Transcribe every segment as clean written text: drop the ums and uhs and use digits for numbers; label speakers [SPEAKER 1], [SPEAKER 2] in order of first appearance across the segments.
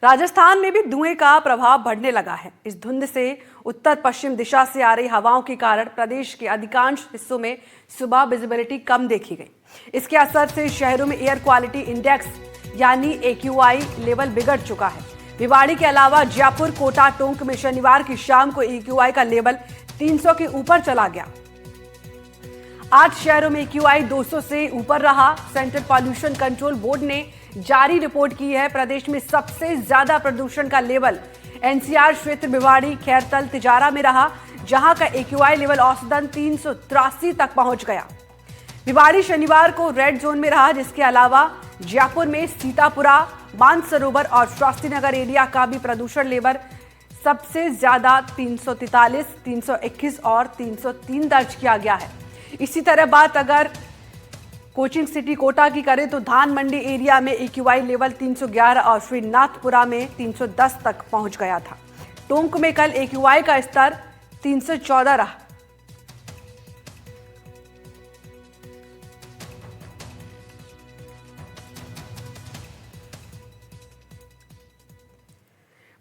[SPEAKER 1] राजस्थान में भी धुएं का प्रभाव बढ़ने लगा है। इस धुंध से उत्तर पश्चिम दिशा से आ रही हवाओं के कारण प्रदेश के अधिकांश हिस्सों में सुबह विजिबिलिटी कम देखी गई। इसके असर से शहरों में एयर क्वालिटी इंडेक्स यानी AQI लेवल बिगड़ चुका है। भिवाड़ी के अलावा जयपुर, कोटा, टोंक में शनिवार की शाम को AQI का लेवल 300 के ऊपर चला गया। 8 शहरों में AQI 200 से ऊपर रहा। सेंट्रल पॉल्यूशन कंट्रोल बोर्ड ने जारी रिपोर्ट की है। प्रदेश में सबसे ज्यादा प्रदूषण का लेवल NCR क्षेत्र भिवाड़ी, खैरतल, तिजारा में रहा, जहां का AQI लेवल औसतन 383 तक पहुंच गया। भिवाड़ी शनिवार को रेड जोन में रहा, जिसके अलावा जयपुर में सीतापुरा, मानसरोवर और शास्त्रीनगर एरिया का भी प्रदूषण लेवल सबसे ज्यादा 343, 321 और 303 दर्ज किया गया है। इसी तरह बात अगर कोचिंग सिटी कोटा की करें तो धान मंडी एरिया में AQI लेवल 311 और श्रीनाथपुरा में 310 तक पहुंच गया था। टोंक में कल AQI का स्तर 314 रहा।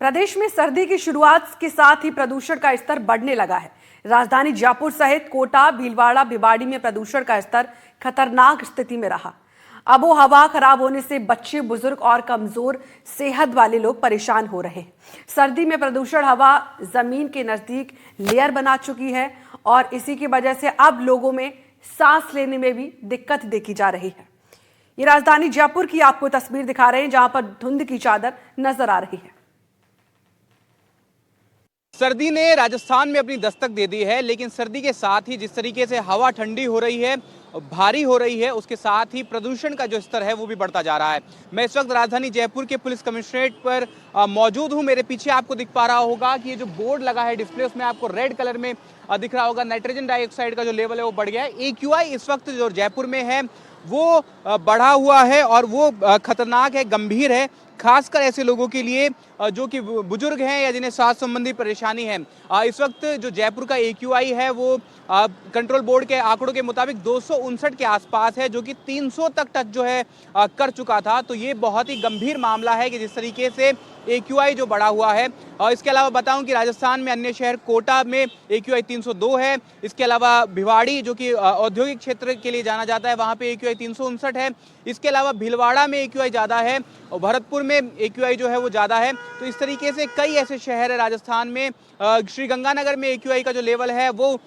[SPEAKER 1] प्रदेश में सर्दी की शुरुआत के साथ ही प्रदूषण का स्तर बढ़ने लगा है। राजधानी जयपुर सहित कोटा, भीलवाड़ा, भिवाड़ी में प्रदूषण का स्तर खतरनाक स्थिति में रहा। आबोहवा खराब होने से बच्चे, बुजुर्ग और कमजोर सेहत वाले लोग परेशान हो रहे हैं। सर्दी में प्रदूषण हवा जमीन के नजदीक लेयर बना चुकी है और इसी की वजह से अब लोगों में सांस लेने में भी दिक्कत देखी जा रही है। ये राजधानी जयपुर की आपको तस्वीर दिखा रहे हैं, जहां पर धुंध की चादर नजर आ रही है।
[SPEAKER 2] सर्दी ने राजस्थान में अपनी दस्तक दे दी है, लेकिन सर्दी के साथ ही जिस तरीके से हवा ठंडी हो रही है, भारी हो रही है, उसके साथ ही प्रदूषण का जो स्तर है वो भी बढ़ता जा रहा है। मैं इस वक्त राजधानी जयपुर के पुलिस कमिश्नरेट पर मौजूद हूं। मेरे पीछे आपको दिख पा रहा होगा कि ये जो बोर्ड लगा है डिस्प्ले, उसमें आपको रेड कलर में दिख रहा होगा। नाइट्रोजन डाइऑक्साइड का जो लेवल है वो बढ़ गया है। AQI इस वक्त जो जयपुर में है वो बढ़ा हुआ है और वो खतरनाक है, गंभीर है, खासकर ऐसे लोगों के लिए जो कि बुजुर्ग हैं या जिन्हें सांस संबंधी परेशानी है। इस वक्त जो जयपुर का AQI है वो कंट्रोल बोर्ड के आंकड़ों के मुताबिक 259 के आसपास है, जो कि 300 तक टच जो है कर चुका था। तो ये बहुत ही गंभीर मामला है कि जिस तरीके से AQI जो बढ़ा हुआ है। और इसके अलावा बताऊं कि राजस्थान में अन्य शहर कोटा में AQI 302 है। इसके अलावा भिवाड़ी जो कि औद्योगिक क्षेत्र के लिए जाना जाता है, वहाँ पे AQI 359 है। इसके अलावा भीलवाड़ा में AQI ज़्यादा है और भरतपुर में AQI जो है वो ज़्यादा है। तो इस तरीके से कई ऐसे शहर है राजस्थान में। श्रीगंगानगर में AQI का जो लेवल है वो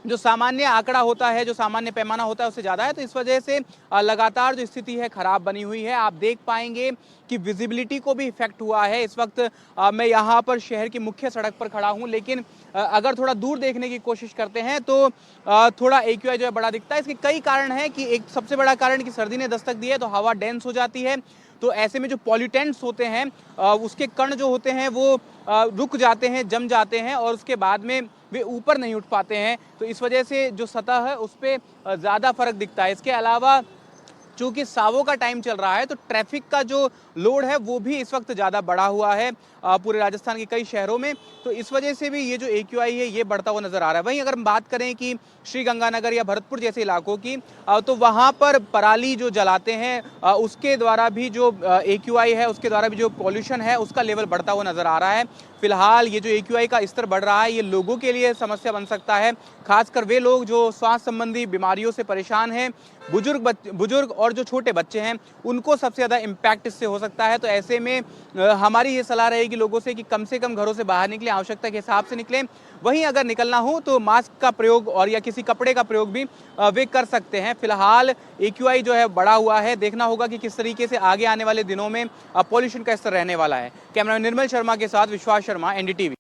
[SPEAKER 2] जो सामान्य आंकड़ा होता है, जो सामान्य पैमाना होता है, उससे ज़्यादा है। तो इस वजह से लगातार जो स्थिति है खराब बनी हुई है। आप देख पाएंगे कि विजिबिलिटी को भी इफेक्ट हुआ है। इस वक्त मैं यहाँ पर शहर की मुख्य सड़क पर खड़ा हूँ, लेकिन अगर थोड़ा दूर देखने की कोशिश करते हैं तो थोड़ा AQI जो है बड़ा दिखता है। इसके कई कारण हैं कि एक सबसे बड़ा कारण कि सर्दी ने दस्तक दी है तो हवा डेंस हो जाती है। तो ऐसे में जो पॉल्यूटेंट्स होते हैं उसके कण जो होते हैं वो रुक जाते हैं, जम जाते हैं और उसके बाद में वे ऊपर नहीं उठ पाते हैं। तो इस वजह से जो सतह है उस पर ज़्यादा फर्क दिखता है। इसके अलावा चूंकि सावों का टाइम चल रहा है तो ट्रैफिक का जो लोड है वो भी इस वक्त ज़्यादा बढ़ा हुआ है पूरे राजस्थान के कई शहरों में। तो इस वजह से भी ये जो AQI है ये बढ़ता हुआ नजर आ रहा है। वहीं अगर हम बात करें कि श्रीगंगानगर या भरतपुर जैसे इलाकों की, तो वहाँ पर पराली जो जलाते हैं उसके द्वारा भी जो AQI है, उसके द्वारा भी जो पॉल्यूशन है उसका लेवल बढ़ता हुआ नजर आ रहा है। फिलहाल ये जो AQI का स्तर बढ़ रहा है ये लोगों के लिए समस्या बन सकता है, खासकर वे लोग जो श्वास संबंधी बीमारियों से परेशान हैं, बुजुर्ग और जो छोटे बच्चे हैं, उनको सबसे ज़्यादा इम्पैक्ट इससे हो सकता है। तो ऐसे में हमारी ये सलाह रहेगी लोगों से कि कम घरों से बाहर निकलें, आवश्यकता के हिसाब से निकलें। वहीं अगर निकलना हो तो मास्क का प्रयोग और या किसी कपड़े का प्रयोग भी वे कर सकते हैं। फिलहाल AQI जो है बढ़ा हुआ है, देखना होगा कि किस तरीके से आगे आने वाले दिनों में पॉल्यूशन का स्तर रहने वाला है। कैमरामैन निर्मल शर्मा के साथ विश्वास शर्मा, NDTV।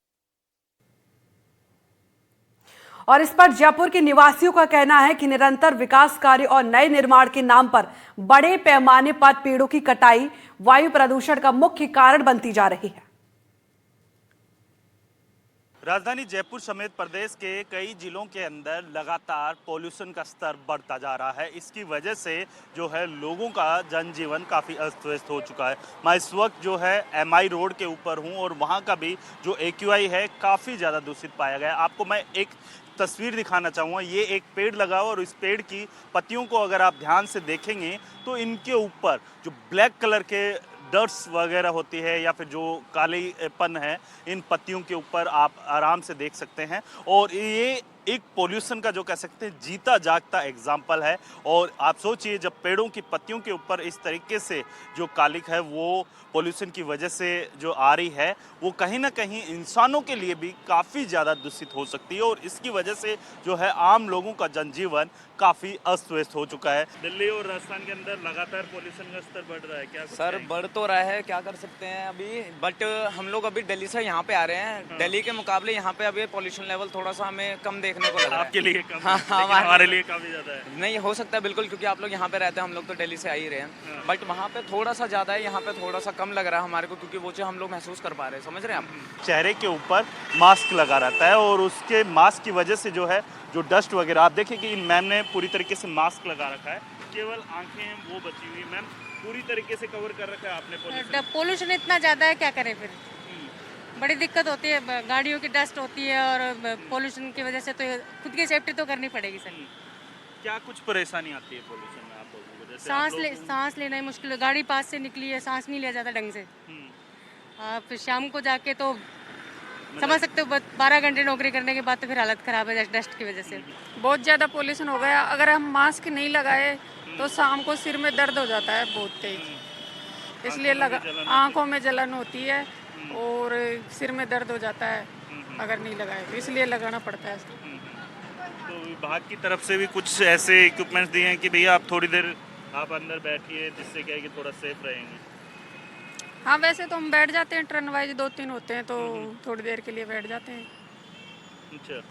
[SPEAKER 1] और इस पर जयपुर के निवासियों का कहना है कि निरंतर विकास कार्य और नए निर्माण के नाम पर बड़े पैमाने पर पेड़ों की कटाई वायु प्रदूषण का मुख्य कारण बनती जा रही है।
[SPEAKER 3] राजधानी जयपुर समेत प्रदेश के कई जिलों के अंदर लगातार पॉल्यूशन का स्तर बढ़ता जा रहा है। इसकी वजह से जो है लोगों का जनजीवन काफ़ी अस्त व्यस्त हो चुका है। मैं इस वक्त जो है MI रोड के ऊपर हूं और वहां का भी जो AQI है काफ़ी ज़्यादा दूषित पाया गया है। आपको मैं एक तस्वीर दिखाना चाहूँगा। ये एक पेड़ लगा हुआ और इस पेड़ की पत्तियों को अगर आप ध्यान से देखेंगे तो इनके ऊपर जो ब्लैक कलर के डस्ट वगैरह होती है या फिर जो कालीपन है इन पत्तियों के ऊपर आप आराम से देख सकते हैं। और ये एक पोल्यूशन का जो कह सकते हैं जीता जागता एग्जाम्पल है। और आप सोचिए जब पेड़ों की पत्तियों के ऊपर इस तरीके से जो कालिक है वो पोल्यूशन की वजह से जो आ रही है वो कहीं ना कहीं इंसानों के लिए भी काफ़ी ज़्यादा दूषित हो सकती है। और इसकी वजह से जो है आम लोगों का जनजीवन काफ़ी अस्त व्यस्त हो चुका है। दिल्ली और राजस्थान के अंदर लगातार पोल्यूशन का स्तर बढ़ रहा है, क्या कुछ
[SPEAKER 4] सर
[SPEAKER 3] कहेंगे?
[SPEAKER 4] बढ़ तो रहा है, क्या कर सकते हैं अभी। बट हम लोग अभी दिल्ली से यहाँ पे आ रहे हैं। दिल्ली के मुकाबले यहाँ पे अभी पॉल्यूशन लेवल थोड़ा सा हमें कम देखने को लग रहा है।
[SPEAKER 3] आपके लिए कम
[SPEAKER 4] हाँ,
[SPEAKER 3] है, लेकिन हमारे लिए काफ़ी ज़्यादा है।
[SPEAKER 4] नहीं हो सकता है बिल्कुल, क्योंकि आप लोग यहाँ पे रहते हैं, हम लोग तो दिल्ली से आ ही रहे हैं। बट वहाँ पे थोड़ा सा ज़्यादा है, यहाँ पे थोड़ा सा कम लग रहा है हमारे को, क्योंकि वो चीज़ हम लोग महसूस कर पा रहे हैं। समझ रहे हैं आप?
[SPEAKER 3] चेहरे के ऊपर मास्क लगा रहता है और उसके मास्क की वजह से जो है जो डस्ट वगैरह, आप देखिए कि इन मैम ने पूरी तरीके से मास्क लगा रखा है, केवल आंखें वो बची हुई। मैम पूरी तरीके से कवर कर रखा है आपने पोल्यूशन।
[SPEAKER 5] पोल्यूशन इतना ज़्यादा है, क्या करें फिर। बड़ी दिक्कत होती है, गाड़ियों की डस्ट होती है और पोल्यूशन की वजह से तो खुद की सेफ्टी तो करनी पड़ेगी सर।
[SPEAKER 3] क्या कुछ परेशानी आती है पोल्यूशन में आप लोगों को? जैसे आप लोग-
[SPEAKER 5] सांस लेना ही मुश्किल है, गाड़ी पास से निकली है, सांस नहीं लिया जाता ढंग से। फिर शाम को जाके तो समझ सकते हो 12 घंटे नौकरी करने के बाद तो फिर हालत ख़राब है डस्ट की वजह से।
[SPEAKER 6] बहुत ज़्यादा पोल्यूशन हो गया। अगर हम मास्क नहीं लगाए तो शाम को सिर में दर्द हो जाता है बहुत तेज, इसलिए आँखों में जलन होती है और सिर में दर्द हो जाता है अगर नहीं लगाए तो, इसलिए लगाना पड़ता है।
[SPEAKER 3] तो विभाग की तरफ से भी कुछ ऐसे इक्विपमेंट्स दिए हैं कि भैया आप थोड़ी देर आप अंदर बैठिए, जिससे क्या है कि थोड़ा सेफ रहेंगे।
[SPEAKER 6] हाँ, वैसे तो हम बैठ जाते हैं, टर्न वाइज 2-3 होते हैं तो थोड़ी देर के लिए बैठ जाते हैं।
[SPEAKER 3] अच्छा,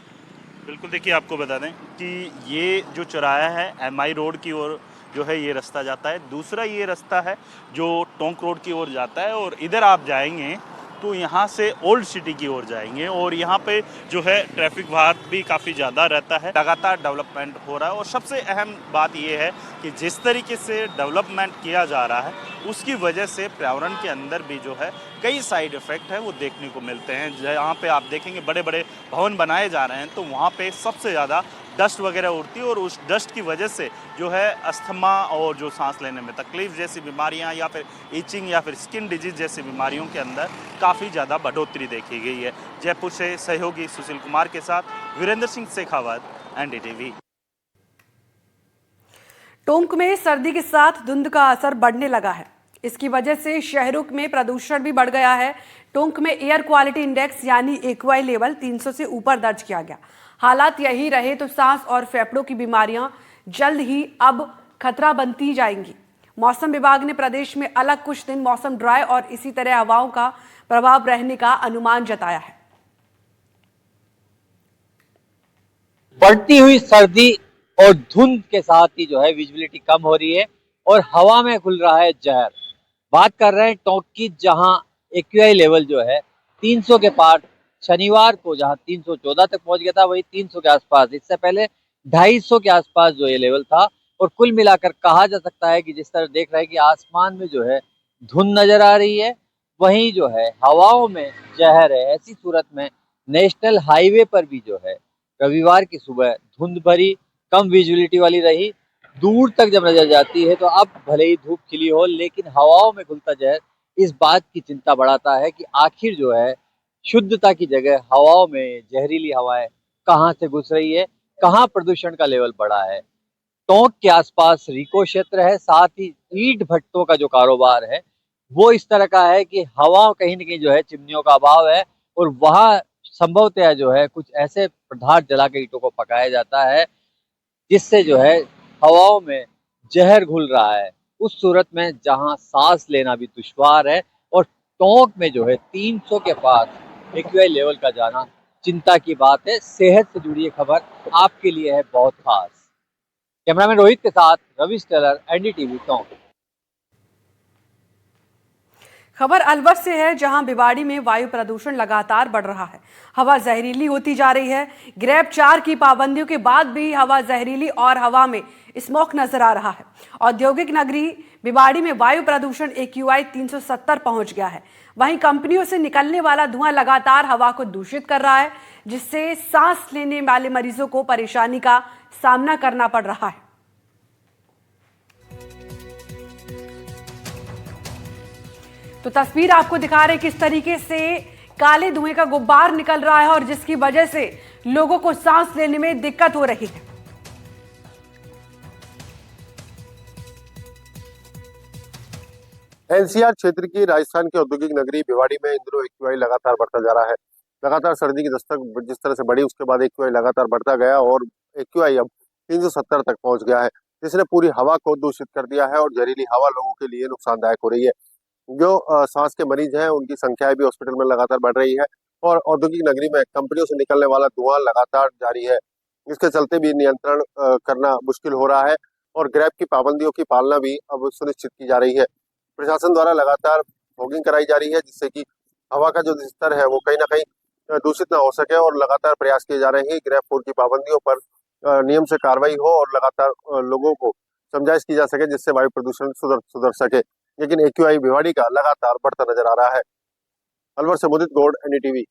[SPEAKER 3] बिल्कुल। देखिए आपको बता दें कि ये जो चौराहा है MI रोड की ओर जो है ये रास्ता जाता है। दूसरा ये रास्ता है जो टोंक रोड की ओर जाता है और इधर आप जाएंगे तो यहाँ से ओल्ड सिटी की ओर जाएंगे और यहाँ पे जो है ट्रैफिक भार भी काफ़ी ज़्यादा रहता है। लगातार डेवलपमेंट हो रहा है और सबसे अहम बात ये है कि जिस तरीके से डेवलपमेंट किया जा रहा है उसकी वजह से पर्यावरण के अंदर भी जो है कई साइड इफ़ेक्ट है वो देखने को मिलते हैं। जहाँ पे आप देखेंगे बड़े बड़े भवन बनाए जा रहे हैं तो वहाँ पे सबसे ज़्यादा डस्ट वगैरह उड़ती है और उस डस्ट की वजह से जो है अस्थमा और जो सांस लेने में तकलीफ जैसी बीमारियां या फिर ईचिंग या फिर स्किन डिजीज जैसी बीमारियों के अंदर काफ़ी ज़्यादा बढ़ोतरी देखी गई है। जयपुर से सहयोगी सुशील कुमार के साथ वीरेंद्र सिंह शेखावत, NDTV।
[SPEAKER 1] टोंक में सर्दी के साथ धुंध का असर बढ़ने लगा है। इसकी वजह से शहरों में प्रदूषण भी बढ़ गया है। टोंक में एयर क्वालिटी इंडेक्स यानी AQI लेवल 300 से ऊपर दर्ज किया गया। हालात यही रहे तो सांस और फेफड़ों की बीमारियां जल्द ही अब खतरा बनती जाएंगी। मौसम विभाग ने प्रदेश में अलग कुछ दिन मौसम ड्राई और इसी तरह हवाओं का प्रभाव रहने का अनुमान जताया है।
[SPEAKER 7] बढ़ती हुई सर्दी और धुंध के साथ ही जो है विजिबिलिटी कम हो रही है और हवा में घुल रहा है जहर। बात कर रहे हैं टोंक की, जहां AQI लेवल जो है 300 के पार शनिवार को जहां 314 तक पहुंच गया था, वही 300 के आसपास, इससे पहले 250 के आसपास जो ये लेवल था। और कुल मिलाकर कहा जा सकता है कि जिस तरह देख रहे हैं कि आसमान में जो है धुंध नजर आ रही है, वहीं जो है हवाओं में जहर है। ऐसी सूरत में नेशनल हाईवे पर भी जो है रविवार की सुबह धुंध भरी कम विजिबिलिटी वाली रही। दूर तक जब नजर जाती है तो अब भले ही धूप खिली हो, लेकिन हवाओं में घुलता जहर इस बात की चिंता बढ़ाता है कि आखिर जो है शुद्धता की जगह हवाओं में जहरीली हवाएं कहाँ से घुस रही है, कहाँ प्रदूषण का लेवल बढ़ा है। टोंक के आसपास रिको क्षेत्र है, साथ ही ईंट भट्टों का जो कारोबार है वो इस तरह का है कि हवा कहीं न कहीं जो है चिमनियों का अभाव है और वहाँ संभवतः जो है कुछ ऐसे पदार्थ जला के ईंटों को पकाया जाता है जिससे जो है हवाओं में जहर घुल रहा है। उस सूरत में जहां सांस लेना भी दुश्वार है और टोंक में जो है 300 के पास AQI लेवल का जाना चिंता की बात है। सेहत से जुड़ी ये खबर आपके लिए है बहुत खास। कैमरामैन रोहित के साथ रवि टेलर, NDTV टोंक।
[SPEAKER 1] खबर अलवर से है, जहां भिवाड़ी में वायु प्रदूषण लगातार बढ़ रहा है। हवा जहरीली होती जा रही है। ग्रेड 4 की पाबंदियों के बाद भी हवा जहरीली और हवा में स्मोक नजर आ रहा है। औद्योगिक नगरी भिवाड़ी में वायु प्रदूषण AQI 370 पहुंच गया है। वहीं कंपनियों से निकलने वाला धुआं लगातार हवा को दूषित कर रहा है, जिससे सांस लेने वाले मरीजों को परेशानी का सामना करना पड़ रहा है। तो तस्वीर आपको दिखा रहे किस तरीके से काले धुएं का गुब्बार निकल रहा है और जिसकी वजह से लोगों को सांस लेने में दिक्कत हो रही है।
[SPEAKER 8] एनसीआर क्षेत्र की राजस्थान की औद्योगिक नगरी भिवाड़ी में इन दिनों एक्यूआई लगातार बढ़ता जा रहा है। लगातार सर्दी की दस्तक जिस तरह से बढ़ी उसके बाद एक्यूआई लगातार बढ़ता गया और एक्यूआई अब 370 तक पहुंच गया है, जिसने पूरी हवा को दूषित कर दिया है और जहरीली हवा लोगों के लिए नुकसानदायक हो रही है। जो सांस के मरीज हैं उनकी संख्या भी हॉस्पिटल में लगातार बढ़ रही है और औद्योगिक नगरी में कंपनियों से निकलने वाला धुआं लगातार जारी है। इसके चलते भी नियंत्रण करना मुश्किल हो रहा है और ग्रैब की पाबंदियों की पालना भी अब सुनिश्चित की जा रही है। प्रशासन द्वारा लगातार फॉगिंग कराई जा रही है जिससे कि हवा का जो स्तर है वो कहीं ना कहीं दूषित ना हो सके और लगातार प्रयास किए जा रहे हैं ग्रैब 4 की पाबंदियों पर नियम से कार्रवाई हो और लगातार लोगों को समझाइश की जा सके जिससे वायु प्रदूषण सुधर सके। लेकिन एक्यूआई भिवाड़ी का लगातार बढ़ता नजर आ रहा है। अलवर से मुदित गौड़, एनडीटीवी।